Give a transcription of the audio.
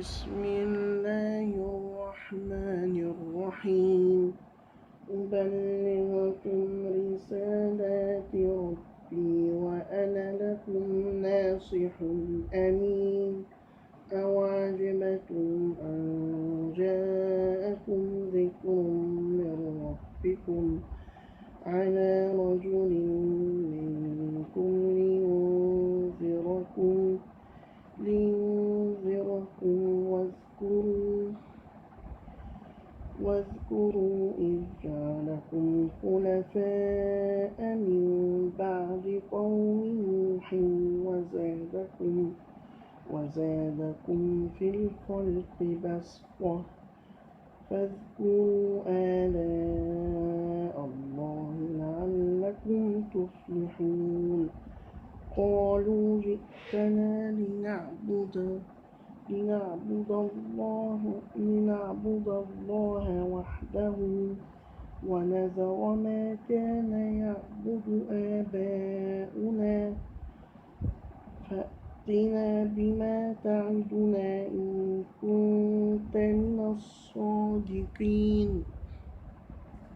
بسم الله الرحمن الرحيم أبلغكم رسالات ربي وأنا لكم ناصح أمين أوعجبتم أن جاءكم ذكر من ربكم على رجل منكم لينذركم واذكروا إذ جعلكم خلفاء من بعد قوم نوح وزادكم في الخلق بسطة فاذكروا آلاء الله لعلكم تفلحون قالوا جئتنا لنعبد الله وحده ونذر ما كان يعبد آباؤنا فأتنا بما تعدنا إن كنت من الصادقين.